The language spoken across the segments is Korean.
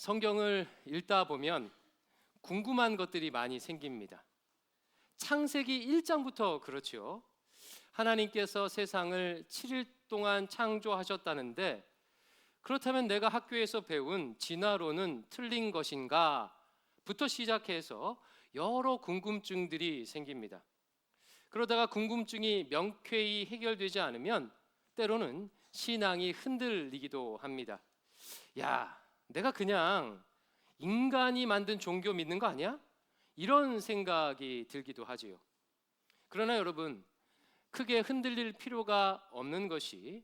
성경을 읽다 보면 궁금한 것들이 많이 생깁니다. 창세기 1장부터 그렇죠. 하나님께서 세상을 7일 동안 창조하셨다는데, 그렇다면 내가 학교에서 배운 진화론은 틀린 것인가? 부터 시작해서 여러 궁금증들이 생깁니다. 그러다가 궁금증이 명쾌히 해결되지 않으면 때로는 신앙이 흔들리기도 합니다. 야, 내가 그냥 인간이 만든 종교 믿는 거 아니야? 이런 생각이 들기도 하지요. 그러나 여러분, 크게 흔들릴 필요가 없는 것이,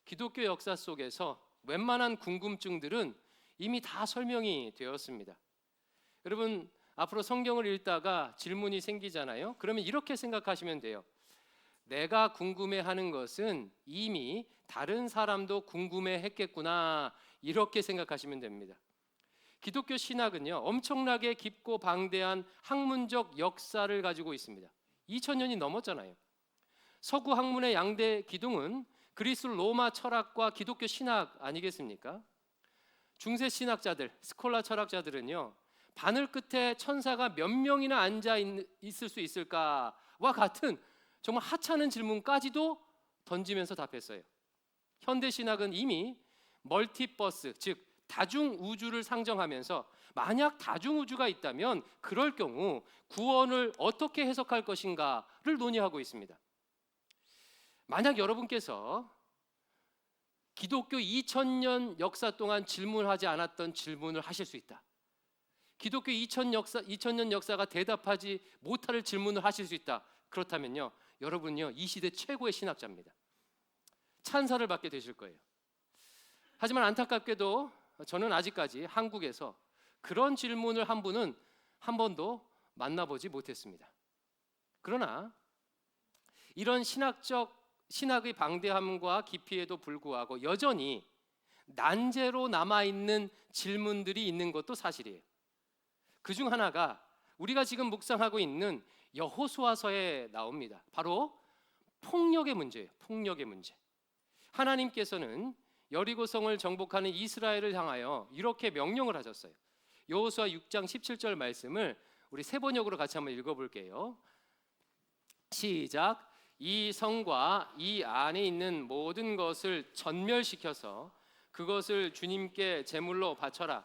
기독교 역사 속에서 웬만한 궁금증들은 이미 다 설명이 되었습니다. 여러분, 앞으로 성경을 읽다가 질문이 생기잖아요. 그러면 이렇게 생각하시면 돼요. 내가 궁금해하는 것은 이미 다른 사람도 궁금해했겠구나, 이렇게 생각하시면 됩니다. 기독교 신학은요, 엄청나게 깊고 방대한 학문적 역사를 가지고 있습니다. 2000년이 넘었잖아요. 서구 학문의 양대 기둥은 그리스 로마 철학과 기독교 신학 아니겠습니까? 중세 신학자들, 스콜라 철학자들은요, 바늘 끝에 천사가 몇 명이나 앉아 있을 수 있을까와 같은 정말 하찮은 질문까지도 던지면서 답했어요. 현대 신학은 이미 멀티버스, 즉 다중 우주를 상정하면서 만약 다중 우주가 있다면 그럴 경우 구원을 어떻게 해석할 것인가를 논의하고 있습니다. 만약 여러분께서 기독교 2000년 역사 동안 질문하지 않았던 질문을 하실 수 있다. 기독교 2000년 역사가 대답하지 못할 질문을 하실 수 있다. 그렇다면요, 여러분요, 이 시대 최고의 신학자입니다. 찬사를 받게 되실 거예요. 하지만 안타깝게도 저는 아직까지 한국에서 그런 질문을 한 분은 한 번도 만나보지 못했습니다. 그러나 이런 신학의 방대함과 깊이에도 불구하고 여전히 난제로 남아있는 질문들이 있는 것도 사실이에요. 그중 하나가 우리가 지금 묵상하고 있는 여호수아서에 나옵니다. 바로 폭력의 문제예요. 폭력의 문제. 하나님께서는 여리고성을 정복하는 이스라엘을 향하여 이렇게 명령을 하셨어요. 여호수아 6장 17절 말씀을 우리 세 번역으로 같이 한번 읽어볼게요. 시작. 이 성과 이 안에 있는 모든 것을 전멸시켜서 그것을 주님께 제물로 바쳐라.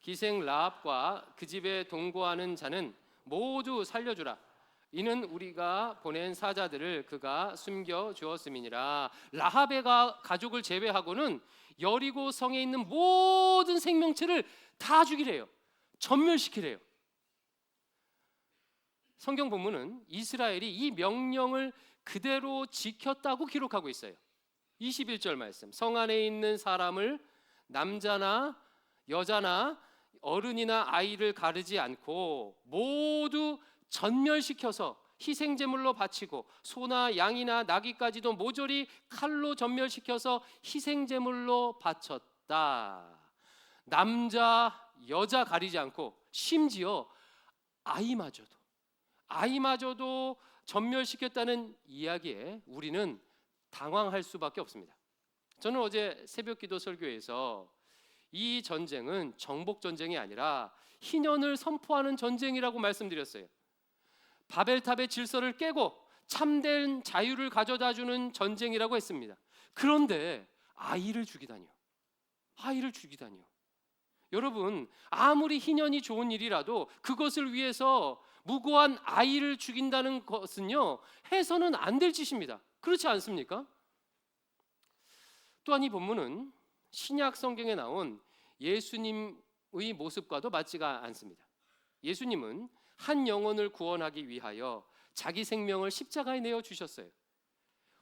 기생 라합과 그 집에 동거하는 자는 모두 살려주라. 이는 우리가 보낸 사자들을 그가 숨겨 주었음이니라. 라합의 가족을 제외하고는 여리고 성에 있는 모든 생명체를 다 죽이래요. 전멸시키래요. 성경 본문은 이스라엘이 이 명령을 그대로 지켰다고 기록하고 있어요. 21절 말씀. 성 안에 있는 사람을 남자나 여자나 어른이나 아이를 가르지 않고 모두 전멸시켜서 희생제물로 바치고 소나 양이나 나귀까지도 모조리 칼로 전멸시켜서 희생제물로 바쳤다. 남자 여자 가리지 않고 심지어 아이마저도 전멸시켰다는 이야기에 우리는 당황할 수밖에 없습니다. 저는 어제 새벽기도 설교에서 이 전쟁은 정복 전쟁이 아니라 희년을 선포하는 전쟁이라고 말씀드렸어요. 바벨탑의 질서를 깨고 참된 자유를 가져다주는 전쟁이라고 했습니다. 그런데 아이를 죽이다니요. 여러분, 아무리 희년이 좋은 일이라도 그것을 위해서 무고한 아이를 죽인다는 것은요, 해서는 안 될 짓입니다. 그렇지 않습니까? 또한 이 본문은 신약 성경에 나온 예수님의 모습과도 맞지가 않습니다. 예수님은 한 영혼을 구원하기 위하여 자기 생명을 십자가에 내어 주셨어요.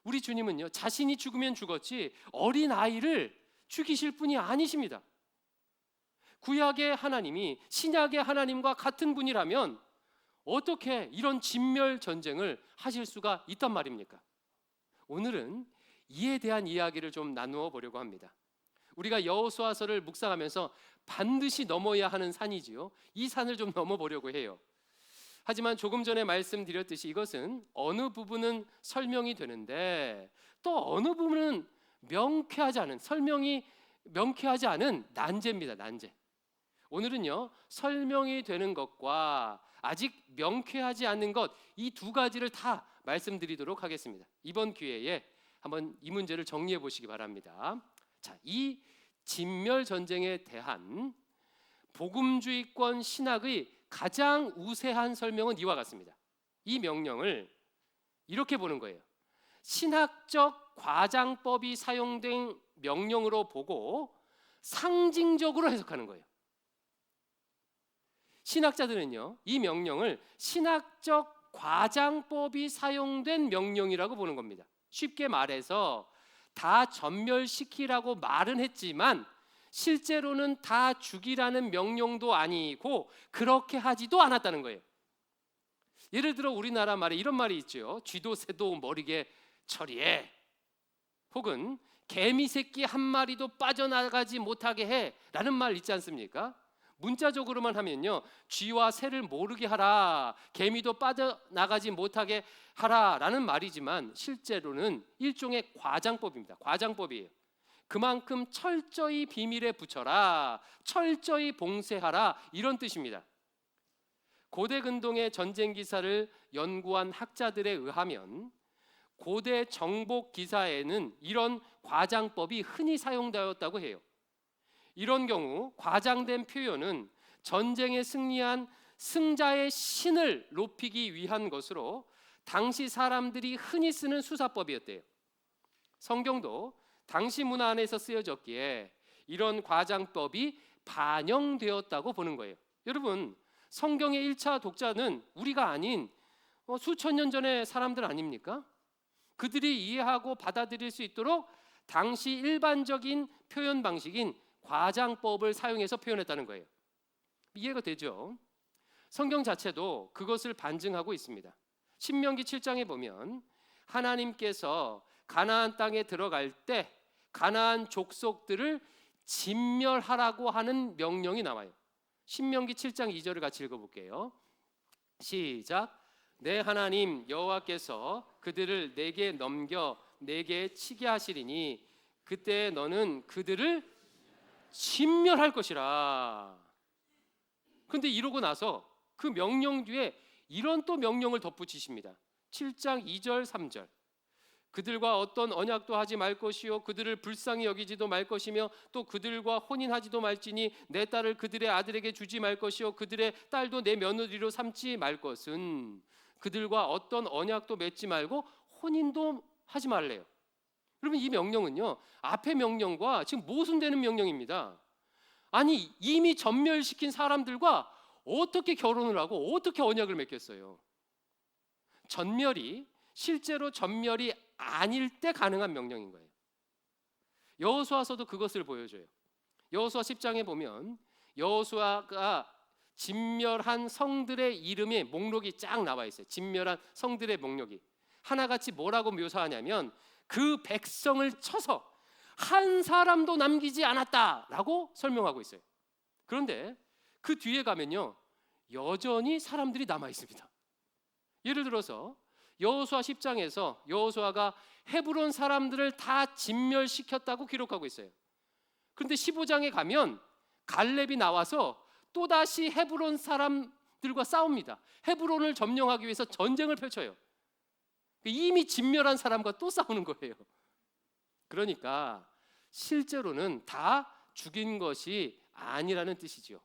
우리 주님은요, 자신이 죽으면 죽었지 어린 아이를 죽이실 분이 아니십니다. 구약의 하나님이 신약의 하나님과 같은 분이라면 어떻게 이런 진멸 전쟁을 하실 수가 있단 말입니까? 오늘은 이에 대한 이야기를 좀 나누어 보려고 합니다. 우리가 여호수아서를 묵상하면서 반드시 넘어야 하는 산이지요. 이 산을 좀 넘어보려고 해요. 하지만 조금 전에 말씀드렸듯이 이것은 어느 부분은 설명이 되는데 또 어느 부분은 설명이 명쾌하지 않은 난제입니다. 난제. 오늘은요, 설명이 되는 것과 아직 명쾌하지 않는 것, 이 두 가지를 다 말씀드리도록 하겠습니다. 이번 기회에 한번 이 문제를 정리해 보시기 바랍니다. 자, 이 진멸 전쟁에 대한 복음주의권 신학의 가장 우세한 설명은 이와 같습니다. 이 명령을 이렇게 보는 거예요. 신학적 과장법이 사용된 명령으로 보고 상징적으로 해석하는 거예요. 신학자들은요, 이 명령을 신학적 과장법이 사용된 명령이라고 보는 겁니다. 쉽게 말해서 다 전멸시키라고 말은 했지만 실제로는 다 죽이라는 명령도 아니고 그렇게 하지도 않았다는 거예요. 예를 들어 우리나라 말에 이런 말이 있죠. 쥐도 새도 모르게 처리해. 혹은 개미 새끼 한 마리도 빠져나가지 못하게 해 라는 말 있지 않습니까? 문자적으로만 하면요, 쥐와 새를 모르게 하라, 개미도 빠져나가지 못하게 하라 라는 말이지만 실제로는 일종의 과장법입니다. 과장법이에요. 그만큼 철저히 비밀에 붙여라, 철저히 봉쇄하라, 이런 뜻입니다. 고대 근동의 전쟁 기사를 연구한 학자들에 의하면 고대 정복 기사에는 이런 과장법이 흔히 사용되었다고 해요. 이런 경우 과장된 표현은 전쟁에 승리한 승자의 신을 높이기 위한 것으로 당시 사람들이 흔히 쓰는 수사법이었대요. 성경도 당시 문화 안에서 쓰여졌기에 이런 과장법이 반영되었다고 보는 거예요. 여러분, 성경의 1차 독자는 우리가 아닌 수천 년 전의 사람들 아닙니까? 그들이 이해하고 받아들일 수 있도록 당시 일반적인 표현 방식인 과장법을 사용해서 표현했다는 거예요. 이해가 되죠? 성경 자체도 그것을 반증하고 있습니다. 신명기 7장에 보면 하나님께서 가나안 땅에 들어갈 때 가나안 족속들을 진멸하라고 하는 명령이 나와요. 신명기 7장 2절을 같이 읽어볼게요. 시작. 내 하나님 여호와께서 그들을 내게 넘겨 내게 치게 하시리니 그때 너는 그들을 진멸할 것이라. 그런데 이러고 나서 그 명령 뒤에 이런 또 명령을 덧붙이십니다. 7장 2절 3절. 그들과 어떤 언약도 하지 말 것이요 그들을 불쌍히 여기지도 말 것이며 또 그들과 혼인하지도 말지니 내 딸을 그들의 아들에게 주지 말 것이요 그들의 딸도 내 며느리로 삼지 말 것은 그들과 어떤 언약도 맺지 말고 혼인도 하지 말래요. 그러면 이 명령은요, 앞의 명령과 지금 모순되는 명령입니다. 아니, 이미 전멸시킨 사람들과 어떻게 결혼을 하고 어떻게 언약을 맺겠어요? 전멸이 실제로 전멸이 아닐 때 가능한 명령인 거예요. 여호수아서도 그것을 보여줘요. 여호수아 10장에 보면 여호수아가 진멸한 성들의 이름이 목록이 쫙 나와 있어요. 진멸한 성들의 목록이 하나같이 뭐라고 묘사하냐면 그 백성을 쳐서 한 사람도 남기지 않았다라고 설명하고 있어요. 그런데 그 뒤에 가면요, 여전히 사람들이 남아 있습니다. 예를 들어서 여호수아 10장에서 여호수아가 헤브론 사람들을 다 진멸시켰다고 기록하고 있어요. 그런데 15장에 가면 갈렙이 나와서 또다시 헤브론 사람들과 싸웁니다. 헤브론을 점령하기 위해서 전쟁을 펼쳐요. 이미 진멸한 사람과 또 싸우는 거예요. 그러니까 실제로는 다 죽인 것이 아니라는 뜻이죠.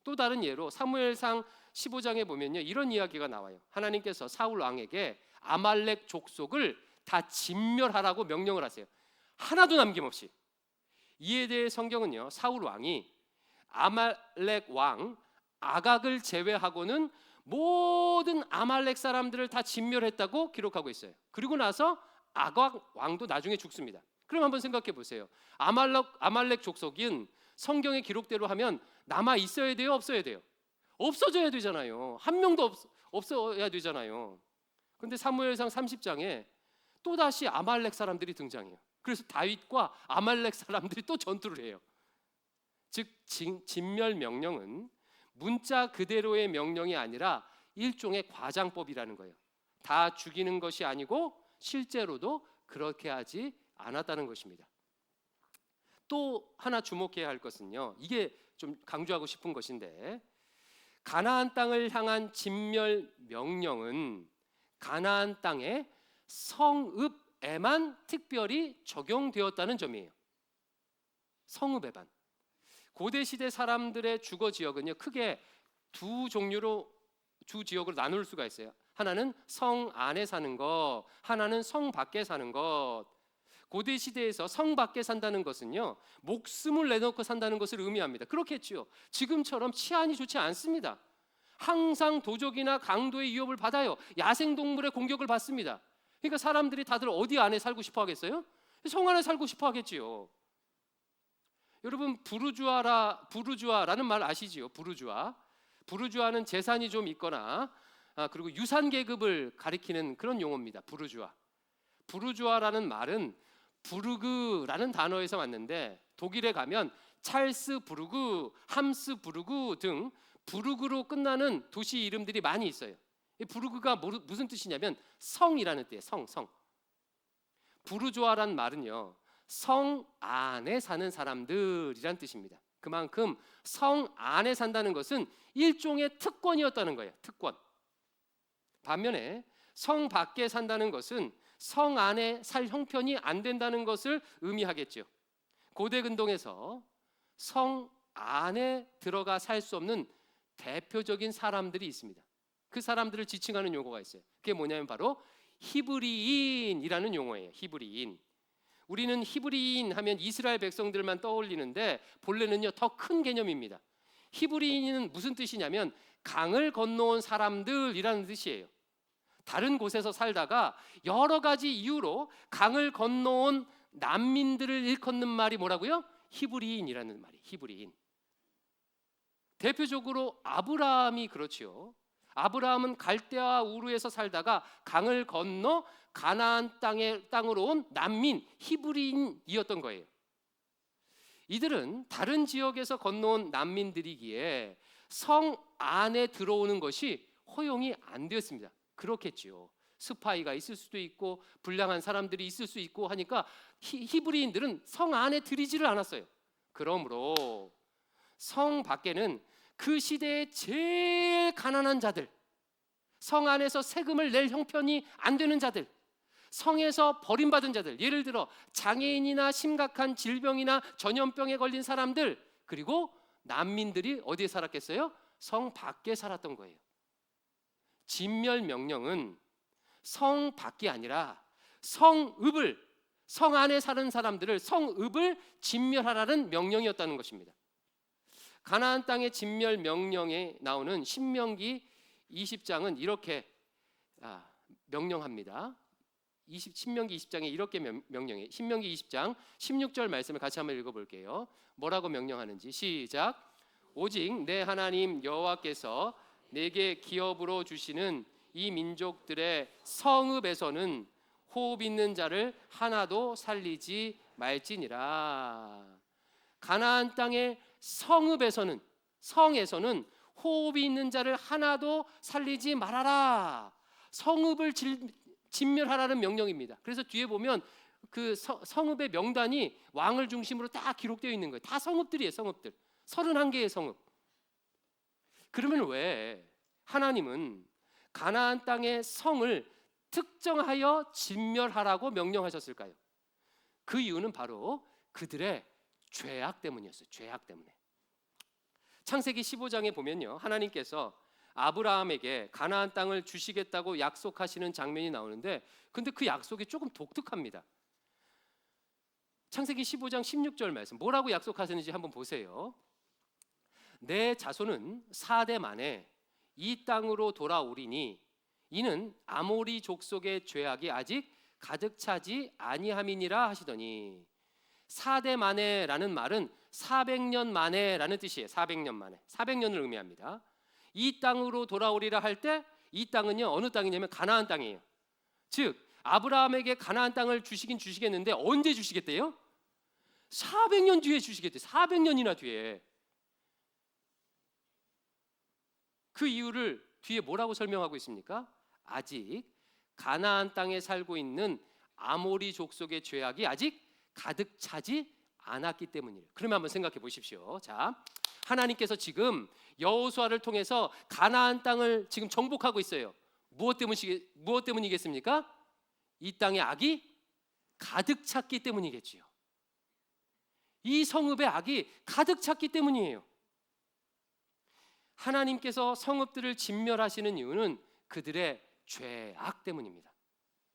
또 다른 예로 사무엘상 15장에 보면요, 이런 이야기가 나와요. 하나님께서 사울 왕에게 아말렉 족속을 다 진멸하라고 명령을 하세요. 하나도 남김없이. 이에 대해 성경은요, 사울 왕이 아말렉 왕 아각을 제외하고는 모든 아말렉 사람들을 다 진멸했다고 기록하고 있어요. 그리고 나서 아각 왕도 나중에 죽습니다. 그럼 한번 생각해 보세요. 아말렉 족속인 성경의 기록대로 하면 남아 있어야 돼요, 없어야 돼요? 없어져야 되잖아요. 한 명도 없어야 되잖아요. 그런데 사무엘상 30장에 또다시 아말렉 사람들이 등장해요. 그래서 다윗과 아말렉 사람들이 또 전투를 해요. 즉 진멸 명령은 문자 그대로의 명령이 아니라 일종의 과장법이라는 거예요. 다 죽이는 것이 아니고 실제로도 그렇게 하지 않았다는 것입니다. 또 하나 주목해야 할 것은요, 이게 좀 강조하고 싶은 것인데, 가나안 땅을 향한 진멸 명령은 가나안 땅의 성읍에만 특별히 적용되었다는 점이에요. 성읍에만. 고대 시대 사람들의 주거 지역은요, 크게 두 지역으로 나눌 수가 있어요. 하나는 성 안에 사는 것, 하나는 성 밖에 사는 것. 고대 시대에서 성 밖에 산다는 것은요, 목숨을 내놓고 산다는 것을 의미합니다. 그렇겠지요. 지금처럼 치안이 좋지 않습니다. 항상 도적이나 강도의 위협을 받아요. 야생동물의 공격을 받습니다. 그러니까 사람들이 다들 어디 안에 살고 싶어 하겠어요? 성 안에 살고 싶어 하겠지요. 여러분, 부르주아라는 말 아시지요? 부르주아는 재산이 좀 있거나 그리고 유산 계급을 가리키는 그런 용어입니다. 부르주아라는 말은 부르그라는 단어에서 왔는데, 독일에 가면 찰스부르그, 함스부르그 등 부르그로 끝나는 도시 이름들이 많이 있어요. 이 부르그가 무슨 뜻이냐면 성이라는 뜻이에요. 성. 부르주아라는 말은요, 성 안에 사는 사람들이란 뜻입니다. 그만큼 성 안에 산다는 것은 일종의 특권이었다는 거예요. 특권. 반면에 성 밖에 산다는 것은 성 안에 살 형편이 안 된다는 것을 의미하겠죠. 고대 근동에서 성 안에 들어가 살 수 없는 대표적인 사람들이 있습니다. 그 사람들을 지칭하는 용어가 있어요. 그게 뭐냐면 바로 히브리인이라는 용어예요. 히브리인. 우리는 히브리인 하면 이스라엘 백성들만 떠올리는데 본래는요, 더 큰 개념입니다. 히브리인은 무슨 뜻이냐면 강을 건너온 사람들이라는 뜻이에요. 다른 곳에서 살다가 여러 가지 이유로 강을 건너온 난민들을 일컫는 말이 뭐라고요? 히브리인이라는 말이에요. 히브리인. 대표적으로 아브라함이 그렇지요. 아브라함은 갈대아 우르에서 살다가 강을 건너 가나안 땅으로 온 난민 히브리인이었던 거예요. 이들은 다른 지역에서 건너온 난민들이기에 성 안에 들어오는 것이 허용이 안 되었습니다. 그렇겠지요. 스파이가 있을 수도 있고 불량한 사람들이 있을 수 있고 하니까 히브리인들은 성 안에 들이지를 않았어요. 그러므로 성 밖에는 그 시대의 제일 가난한 자들, 성 안에서 세금을 낼 형편이 안 되는 자들, 성에서 버림받은 자들, 예를 들어 장애인이나 심각한 질병이나 전염병에 걸린 사람들, 그리고 난민들이 어디에 살았겠어요? 성 밖에 살았던 거예요. 진멸 명령은 성 밖이 아니라 성 안에 사는 사람들을, 성읍을 진멸하라는 명령이었다는 것입니다. 가나안 땅의 진멸 명령에 나오는 신명기 20장은 이렇게 명령합니다. 신명기 20장에 이렇게 명령해. 신명기 20장 16절 말씀을 같이 한번 읽어볼게요. 뭐라고 명령하는지 시작. 오직 내 하나님 여호와께서 내게 기업으로 주시는 이 민족들의 성읍에서는 호흡 있는 자를 하나도 살리지 말지니라. 가나안 땅의 성읍에서는, 성에서는 호흡이 있는 자를 하나도 살리지 말아라. 성읍을 진멸하라는 명령입니다. 그래서 뒤에 보면 그 성읍의 명단이 왕을 중심으로 다 기록되어 있는 거예요. 다 성읍들이에요. 성읍들 31개의 성읍. 그러면 왜 하나님은 가나안 땅의 성을 특정하여 진멸하라고 명령하셨을까요? 그 이유는 바로 그들의 죄악 때문이었어요. 죄악 때문에. 창세기 15장에 보면요, 하나님께서 아브라함에게 가나안 땅을 주시겠다고 약속하시는 장면이 나오는데, 근데 그 약속이 조금 독특합니다. 창세기 15장 16절 말씀, 뭐라고 약속하셨는지 한번 보세요. 내 자손은 4대 만에 이 땅으로 돌아오리니 이는 아모리 족속의 죄악이 아직 가득 차지 아니함이니라 하시더니, 4대 만에라는 말은 400년 만에라는 뜻이에요. 400년 만에, 400년을 의미합니다. 이 땅으로 돌아오리라 할 때 이 땅은요, 어느 땅이냐면 가나안 땅이에요. 즉 아브라함에게 가나안 땅을 주시긴 주시겠는데 언제 주시겠대요? 400년 뒤에 주시겠대요. 400년이나 뒤에. 그 이유를 뒤에 뭐라고 설명하고 있습니까? 아직 가나안 땅에 살고 있는 아모리 족속의 죄악이 아직 가득 차지 않았기 때문이에요. 그러면 한번 생각해 보십시오. 자, 하나님께서 지금 여호수아를 통해서 가나안 땅을 지금 정복하고 있어요. 무엇 때문이겠습니까? 이 땅에 악이 가득 찼기 때문이겠지요. 이 성읍에 악이 가득 찼기 때문이에요. 하나님께서 성읍들을 진멸하시는 이유는 그들의 죄악 때문입니다.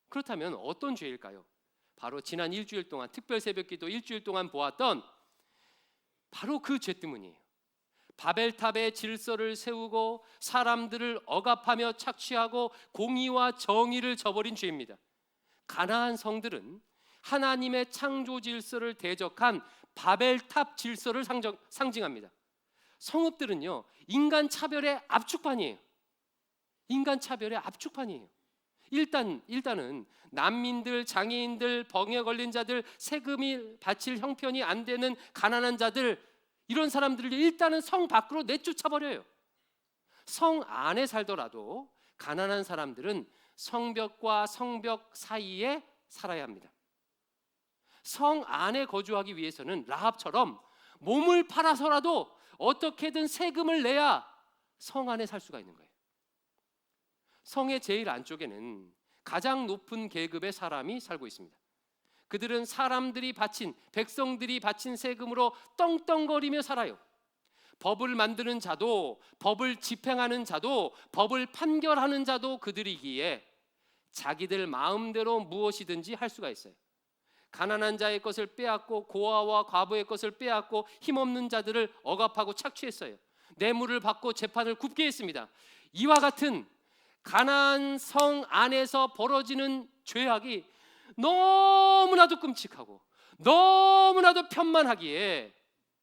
그렇다면 어떤 죄일까요? 바로 지난 일주일 동안 특별 새벽기도 일주일 동안 보았던 바로 그 죄 때문이에요. 바벨탑의 질서를 세우고 사람들을 억압하며 착취하고 공의와 정의를 저버린 죄입니다. 가나안 성들은 하나님의 창조 질서를 대적한 바벨탑 질서를 상징합니다. 성읍들은요, 인간 차별의 압축판이에요. 인간 차별의 압축판이에요. 일단은 난민들, 장애인들, 병에 걸린 자들, 세금이 바칠 형편이 안 되는 가난한 자들, 이런 사람들을 일단은 성 밖으로 내쫓아 버려요. 성 안에 살더라도 가난한 사람들은 성벽과 성벽 사이에 살아야 합니다. 성 안에 거주하기 위해서는 라합처럼 몸을 팔아서라도 어떻게든 세금을 내야 성 안에 살 수가 있는 거예요. 성의 제일 안쪽에는 가장 높은 계급의 사람이 살고 있습니다. 그들은 백성들이 바친 세금으로 떵떵거리며 살아요. 법을 만드는 자도, 법을 집행하는 자도, 법을 판결하는 자도 그들이기에 자기들 마음대로 무엇이든지 할 수가 있어요. 가난한 자의 것을 빼앗고 고아와 과부의 것을 빼앗고 힘없는 자들을 억압하고 착취했어요. 뇌물을 받고 재판을 굽게 했습니다. 이와 같은 가나안 성 안에서 벌어지는 죄악이 너무나도 끔찍하고 너무나도 편만하기에,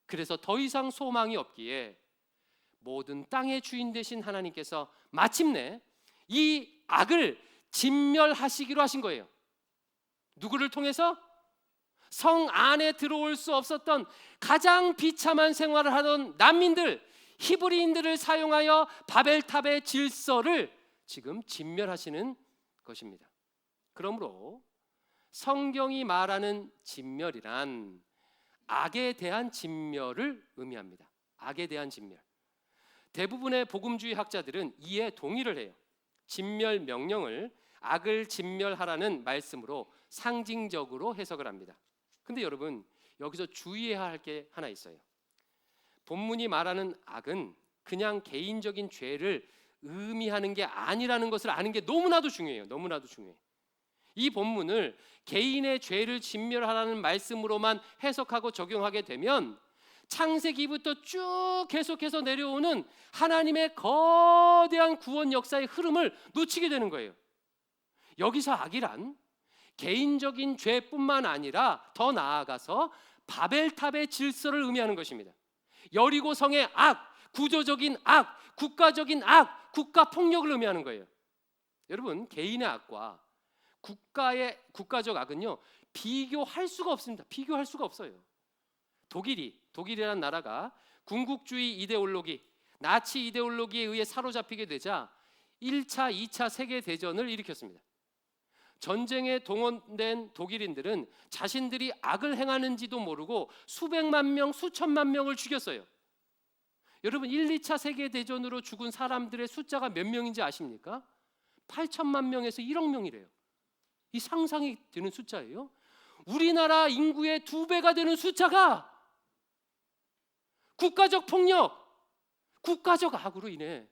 그래서 더 이상 소망이 없기에 모든 땅의 주인 되신 하나님께서 마침내 이 악을 진멸하시기로 하신 거예요. 누구를 통해서? 성 안에 들어올 수 없었던 가장 비참한 생활을 하던 난민들, 히브리인들을 사용하여 바벨탑의 질서를 지금 진멸하시는 것입니다. 그러므로 성경이 말하는 진멸이란 악에 대한 진멸을 의미합니다. 악에 대한 진멸. 대부분의 복음주의 학자들은 이에 동의를 해요. 진멸 명령을 악을 진멸하라는 말씀으로 상징적으로 해석을 합니다. 근데 여러분, 여기서 주의해야 할 게 하나 있어요. 본문이 말하는 악은 그냥 개인적인 죄를 의미하는 게 아니라는 것을 아는 게 너무나도 중요해요. 너무나도 중요해요. 이 본문을 개인의 죄를 진멸하라는 말씀으로만 해석하고 적용하게 되면 창세기부터 쭉 계속해서 내려오는 하나님의 거대한 구원 역사의 흐름을 놓치게 되는 거예요. 여기서 악이란 개인적인 죄뿐만 아니라 더 나아가서 바벨탑의 질서를 의미하는 것입니다. 여리고성의 악, 구조적인 악, 국가적인 악, 국가 폭력을 의미하는 거예요. 여러분, 개인의 악과 국가적 악은요, 비교할 수가 없습니다. 비교할 수가 없어요. 독일이라는 나라가 군국주의 이데올로기, 나치 이데올로기에 의해 사로잡히게 되자 1차, 2차 세계대전을 일으켰습니다. 전쟁에 동원된 독일인들은 자신들이 악을 행하는지도 모르고 수백만 명, 수천만 명을 죽였어요. 여러분, 1, 2차 세계대전으로 죽은 사람들의 숫자가 몇 명인지 아십니까? 8천만 명에서 1억 명이래요. 이 상상이 되는 숫자예요. 우리나라 인구의 2배가 되는 숫자가 국가적 폭력, 국가적 악으로 인해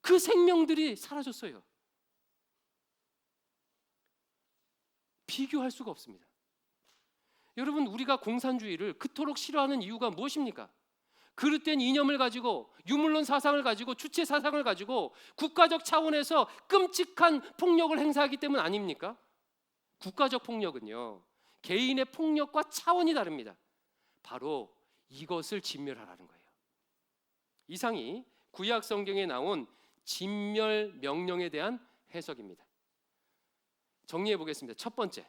그 생명들이 사라졌어요. 비교할 수가 없습니다. 여러분, 우리가 공산주의를 그토록 싫어하는 이유가 무엇입니까? 그릇된 이념을 가지고, 유물론 사상을 가지고, 주체 사상을 가지고 국가적 차원에서 끔찍한 폭력을 행사하기 때문 아닙니까? 국가적 폭력은요, 개인의 폭력과 차원이 다릅니다. 바로 이것을 진멸하라는 거예요. 이상이 구약 성경에 나온 진멸 명령에 대한 해석입니다. 정리해 보겠습니다. 첫 번째,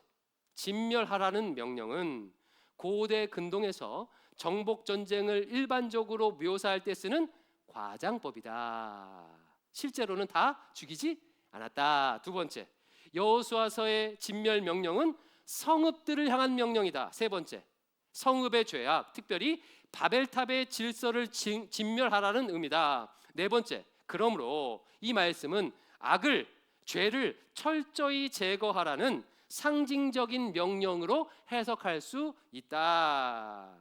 진멸하라는 명령은 고대 근동에서 정복 전쟁을 일반적으로 묘사할 때 쓰는 과장법이다. 실제로는 다 죽이지 않았다. 두 번째, 여호수아서의 진멸 명령은 성읍들을 향한 명령이다. 세 번째, 성읍의 죄악, 특별히 바벨탑의 질서를 진멸하라는 의미다. 네 번째, 그러므로 이 말씀은 악을, 죄를 철저히 제거하라는 상징적인 명령으로 해석할 수 있다.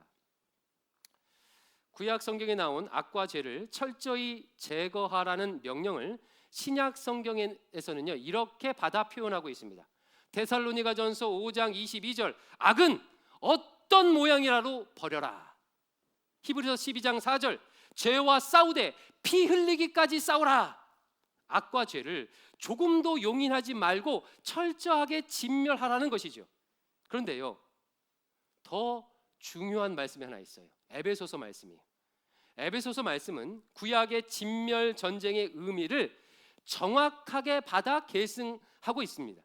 구약 성경에 나온 악과 죄를 철저히 제거하라는 명령을 신약 성경에서는요 이렇게 받아 표현하고 있습니다. 데살로니가전서 5장 22절, 악은 어떤 모양이라도 버려라. 히브리서 12장 4절, 죄와 싸우되 피 흘리기까지 싸우라. 악과 죄를 조금도 용인하지 말고 철저하게 진멸하라는 것이죠. 그런데요, 더 중요한 말씀이 하나 있어요. 에베소서 말씀이에요. 에베소서 말씀은 구약의 진멸 전쟁의 의미를 정확하게 받아 계승하고 있습니다.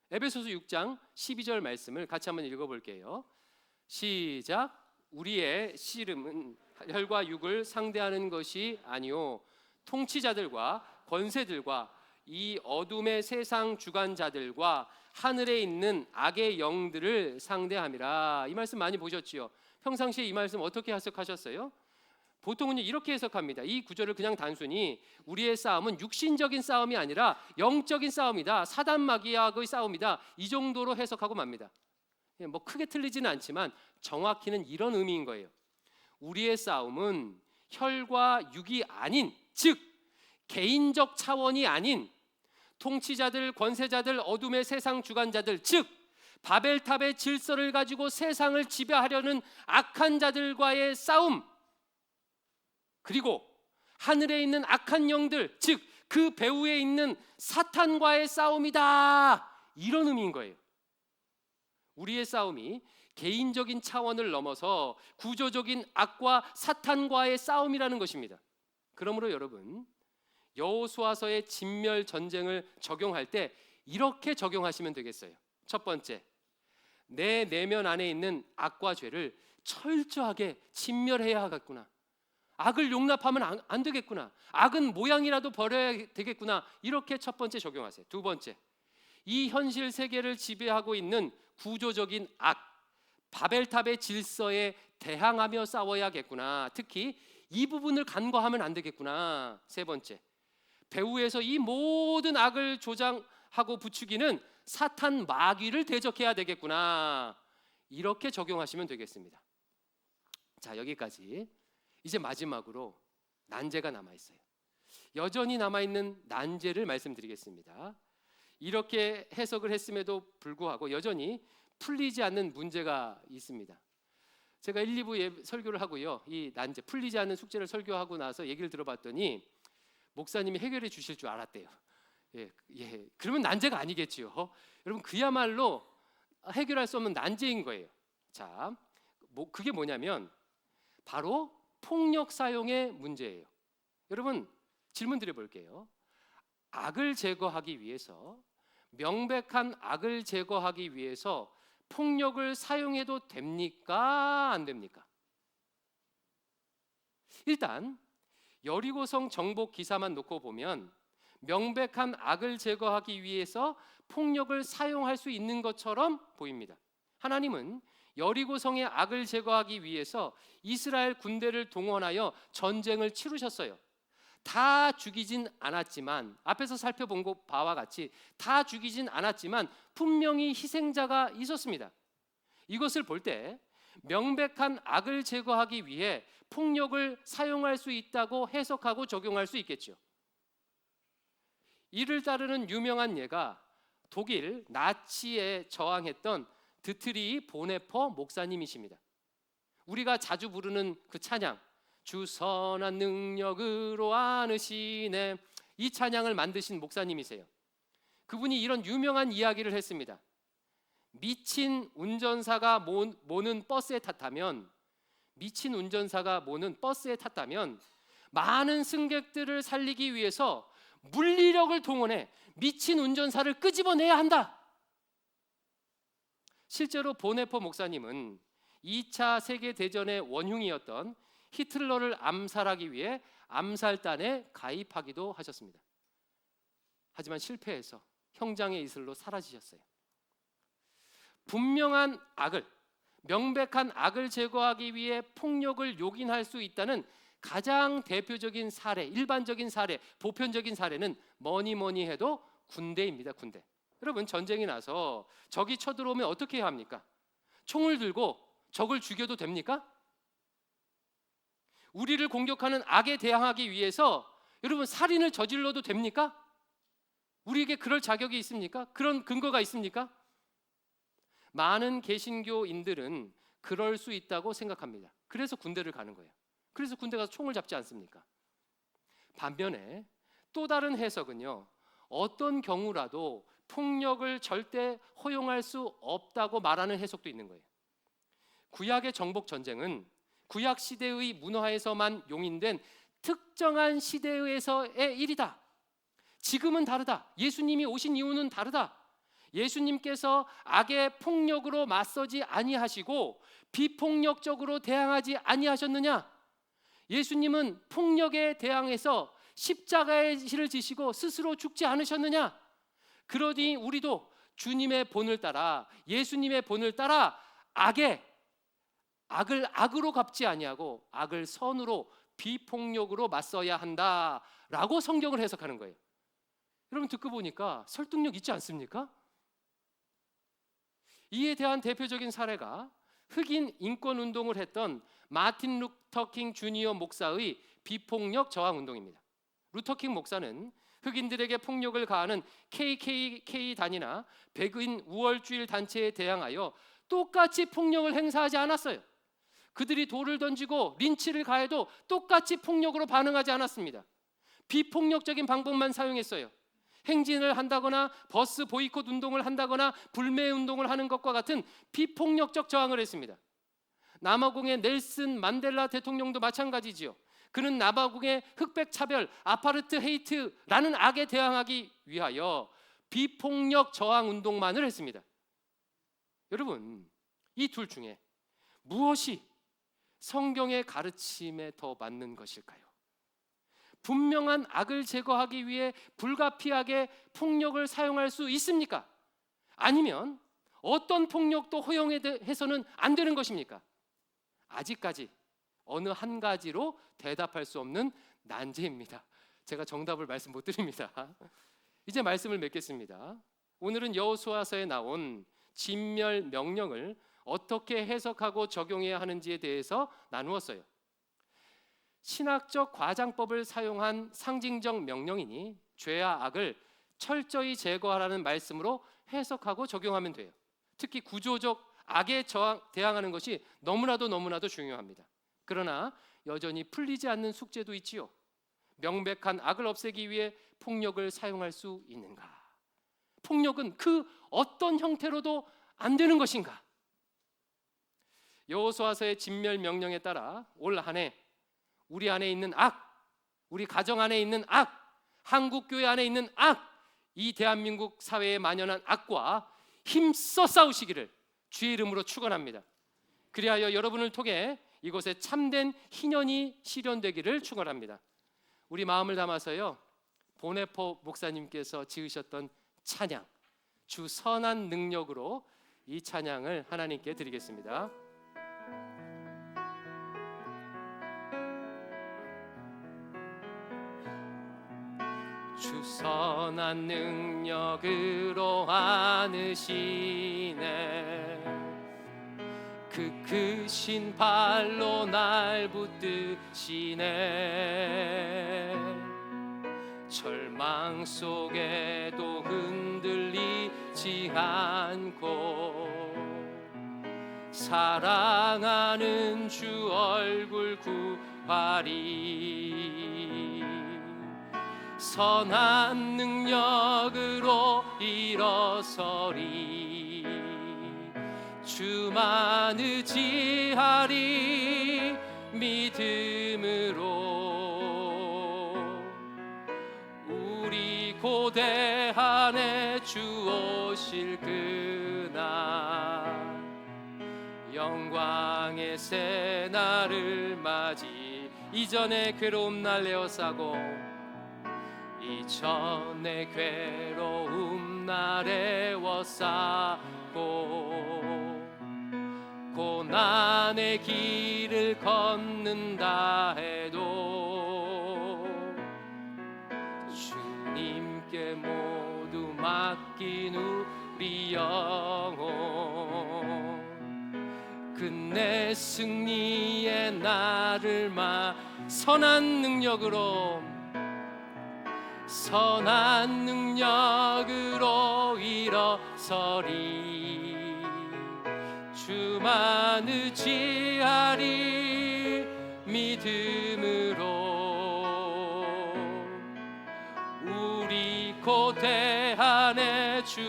에베소서 6장 12절 말씀을 같이 한번 읽어볼게요. 시작. 우리의 씨름은 혈과 육을 상대하는 것이 아니요 통치자들과 권세들과 이 어둠의 세상 주관자들과 하늘에 있는 악의 영들을 상대함이라. 이 말씀 많이 보셨지요? 평상시에 이 말씀 어떻게 해석하셨어요? 보통은 이렇게 해석합니다. 이 구절을 그냥 단순히 우리의 싸움은 육신적인 싸움이 아니라 영적인 싸움이다, 사단 마귀와의 싸움이다, 이 정도로 해석하고 맙니다. 뭐 크게 틀리지는 않지만 정확히는 이런 의미인 거예요. 우리의 싸움은 혈과 육이 아닌, 즉 개인적 차원이 아닌 통치자들, 권세자들, 어둠의 세상 주관자들, 즉 바벨탑의 질서를 가지고 세상을 지배하려는 악한 자들과의 싸움, 그리고 하늘에 있는 악한 영들, 즉 그 배후에 있는 사탄과의 싸움이다, 이런 의미인 거예요. 우리의 싸움이 개인적인 차원을 넘어서 구조적인 악과 사탄과의 싸움이라는 것입니다. 그러므로 여러분, 여호수아서의 진멸 전쟁을 적용할 때 이렇게 적용하시면 되겠어요. 첫 번째, 내 내면 안에 있는 악과 죄를 철저하게 진멸해야 하겠구나. 악을 용납하면 안 되겠구나. 악은 모양이라도 버려야 되겠구나. 이렇게 첫 번째 적용하세요. 두 번째, 이 현실 세계를 지배하고 있는 구조적인 악, 바벨탑의 질서에 대항하며 싸워야겠구나. 특히 이 부분을 간과하면 안 되겠구나. 세 번째, 배후에서 이 모든 악을 조장하고 부추기는 사탄 마귀를 대적해야 되겠구나. 이렇게 적용하시면 되겠습니다. 자, 여기까지. 이제 마지막으로 난제가 남아있어요. 여전히 남아있는 난제를 말씀드리겠습니다. 이렇게 해석을 했음에도 불구하고 여전히 풀리지 않는 문제가 있습니다. 제가 1, 2부 설교를 하고요, 이 난제, 풀리지 않는 숙제를 설교하고 나서 얘기를 들어봤더니 목사님이 해결해 주실 줄 알았대요. 그러면 난제가 아니겠지요. 여러분, 그야말로 해결할 수 없는 난제인 거예요. 자, 그게 뭐냐면 바로 폭력 사용의 문제예요. 여러분, 질문 드려볼게요. 악을 제거하기 위해서, 명백한 악을 제거하기 위해서 폭력을 사용해도 됩니까? 안 됩니까? 일단 여리고성 정복 기사만 놓고 보면 명백한 악을 제거하기 위해서 폭력을 사용할 수 있는 것처럼 보입니다. 하나님은 여리고성의 악을 제거하기 위해서 이스라엘 군대를 동원하여 전쟁을 치르셨어요. 다 죽이진 않았지만, 앞에서 살펴본 바와 같이 다 죽이진 않았지만 분명히 희생자가 있었습니다. 이것을 볼 때 명백한 악을 제거하기 위해 폭력을 사용할 수 있다고 해석하고 적용할 수 있겠죠. 이를 따르는 유명한 예가 독일 나치에 저항했던 드트리 보네퍼 목사님이십니다. 우리가 자주 부르는 그 찬양, 주 선한 능력으로 안으시네, 이 찬양을 만드신 목사님이세요. 그분이 이런 유명한 이야기를 했습니다. 미친 운전사가 모는 버스에 탔다면, 많은 승객들을 살리기 위해서 물리력을 동원해 미친 운전사를 끄집어내야 한다. 실제로 보네퍼 목사님은 2차 세계대전의 원흉이었던 히틀러를 암살하기 위해 암살단에 가입하기도 하셨습니다. 하지만 실패해서 형장의 이슬로 사라지셨어요. 분명한 악을 명백한 악을 제거하기 위해 폭력을 용인할 수 있다는 가장 대표적인 사례, 일반적인 사례, 보편적인 사례는 뭐니 해도 군대입니다. 군대. 여러분, 전쟁이 나서 적이 쳐들어오면 어떻게 해야 합니까? 총을 들고 적을 죽여도 됩니까? 우리를 공격하는 악에 대항하기 위해서 여러분, 살인을 저질러도 됩니까? 우리에게 그럴 자격이 있습니까? 그런 근거가 있습니까? 많은 개신교인들은 그럴 수 있다고 생각합니다. 그래서 군대를 가는 거예요. 그래서 군대 가서 총을 잡지 않습니까? 반면에 또 다른 해석은요, 어떤 경우라도 폭력을 절대 허용할 수 없다고 말하는 해석도 있는 거예요. 구약의 정복 전쟁은 구약 시대의 문화에서만 용인된 특정한 시대에서의 일이다. 지금은 다르다. 예수님이 오신 이유는 다르다. 예수님께서 악의 폭력으로 맞서지 아니하시고 비폭력적으로 대항하지 아니하셨느냐? 예수님은 폭력에 대항해서 십자가의 실을 지시고 스스로 죽지 않으셨느냐? 그러니 우리도 주님의 본을 따라, 예수님의 본을 따라 악을 악으로 갚지 아니하고 악을 선으로 비폭력으로 맞서야 한다라고 성경을 해석하는 거예요. 여러분, 듣고 보니까 설득력 있지 않습니까? 이에 대한 대표적인 사례가 흑인 인권 운동을 했던 마틴 루터킹 주니어 목사의 비폭력 저항 운동입니다. 루터킹 목사는 흑인들에게 폭력을 가하는 KKK 단이나 백인 우월주의 단체에 대항하여 똑같이 폭력을 행사하지 않았어요. 그들이 돌을 던지고 린치를 가해도 똑같이 폭력으로 반응하지 않았습니다. 비폭력적인 방법만 사용했어요. 행진을 한다거나 버스 보이콧 운동을 한다거나 불매 운동을 하는 것과 같은 비폭력적 저항을 했습니다. 남아공의 넬슨 만델라 대통령도 마찬가지지요. 그는 남아공의 흑백 차별, 아파르트헤이트라는 악에 대항하기 위하여 비폭력 저항 운동만을 했습니다. 여러분, 이 둘 중에 무엇이 성경의 가르침에 더 맞는 것일까요? 분명한 악을 제거하기 위해 불가피하게 폭력을 사용할 수 있습니까? 아니면 어떤 폭력도 허용해서는 안 되는 것입니까? 아직까지 어느 한 가지로 대답할 수 없는 난제입니다. 제가 정답을 말씀 못 드립니다. 이제 말씀을 맺겠습니다. 오늘은 여호수아서에 나온 진멸 명령을 어떻게 해석하고 적용해야 하는지에 대해서 나누었어요. 신학적 과장법을 사용한 상징적 명령이니 죄와 악을 철저히 제거하라는 말씀으로 해석하고 적용하면 돼요. 특히 구조적 악에 대항하는 것이 너무나도 중요합니다. 그러나 여전히 풀리지 않는 숙제도 있지요. 명백한 악을 없애기 위해 폭력을 사용할 수 있는가? 폭력은 그 어떤 형태로도 안 되는 것인가? 여호수아서의 진멸 명령에 따라 올 한 해 우리 안에 있는 악, 우리 가정 안에 있는 악, 한국 교회 안에 있는 악, 이 대한민국 사회에 만연한 악과 힘써 싸우시기를 주의 이름으로 축원합니다. 그리하여 여러분을 통해 이곳에 참된 희년이 실현되기를 축원합니다. 우리 마음을 담아서요, 보네포 목사님께서 지으셨던 찬양, 주 선한 능력으로 이 찬양을 하나님께 드리겠습니다. 주 선한 능력으로 안으시네, 그 크신 발로 날 붙드시네. 절망 속에도 흔들리지 않고 사랑하는 주 얼굴 구하리. 선한 능력으로 일어서리. 주만 의지하리. 믿음으로 우리 고대한에 주 오실 그날 영광의 새 날을 맞이. 이전의 괴로움 날 에워싸고, 이전의 괴로움 날 에워싸고, 고난의 길을 걷는다 해도 주님께 모두 맡긴 우리 영혼, 끝내 승리의 날을 선한 능력으로 일어서리. 주만 의지하리 믿음으로 우리 고대 안에 주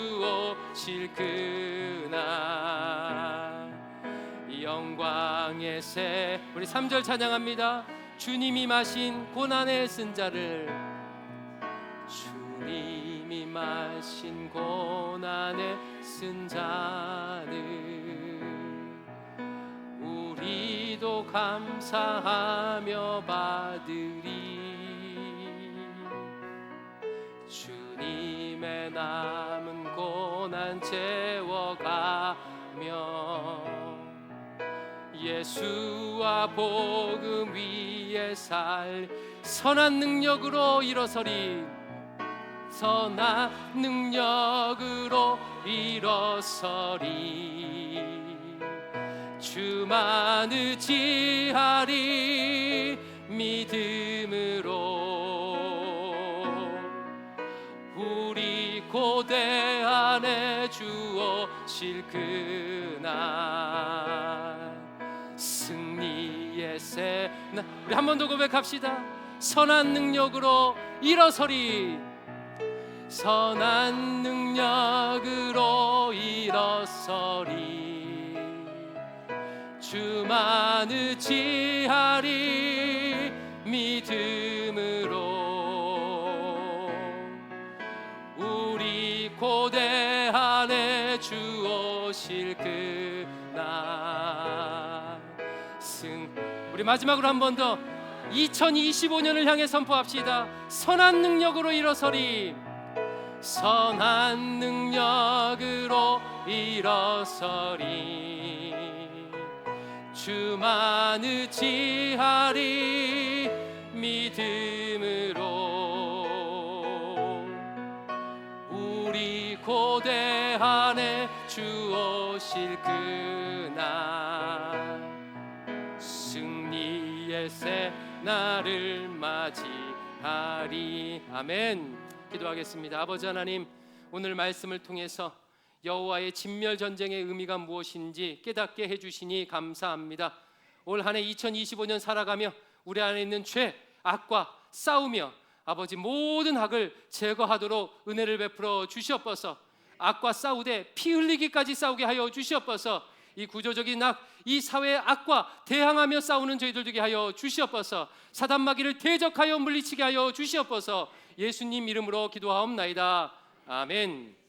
오실 그날 영광의 새. 우리 3절 찬양합니다. 주님이 마신 고난의 쓴 자를, 주님이 마신 고난의 쓴 자를 우리도 감사하며 받으리. 주님의 남은 고난 채워가며 예수와 복음 위에 살 선한 능력으로 일어서리. 선한 능력으로 일어서리. 주만 의지하리 믿음으로 우리 고대 안에 주 오실 그날 승리의 새. 우리 한 번 더 고백합시다. 선한 능력으로 일어서리. 선한 능력으로 일어서리. 주만 의지하리 믿음으로 우리 고대 안에 주 오실 그날 우리 마지막으로 한 번 더 2025년을 향해 선포합시다. 선한 능력으로 일어서리. 선한 능력으로 일어서리. 주만 의지하리 믿음으로 우리 고대 안에 주 오실 그날 승리의 새 날을 맞이하리. 아멘. 기도하겠습니다. 아버지 하나님, 오늘 말씀을 통해서 여호와의 진멸 전쟁의 의미가 무엇인지 깨닫게 해주시니 감사합니다. 올 한 해 2025년 살아가며 우리 안에 있는 죄, 악과 싸우며 아버지 모든 악을 제거하도록 은혜를 베풀어 주시옵소서. 악과 싸우되 피 흘리기까지 싸우게 하여 주시옵소서. 이 구조적인 악, 이 사회의 악과 대항하며 싸우는 저희들 되게 하여 주시옵소서. 사단 마귀를 대적하여 물리치게 하여 주시옵소서. 예수님 이름으로 기도하옵나이다. 아멘.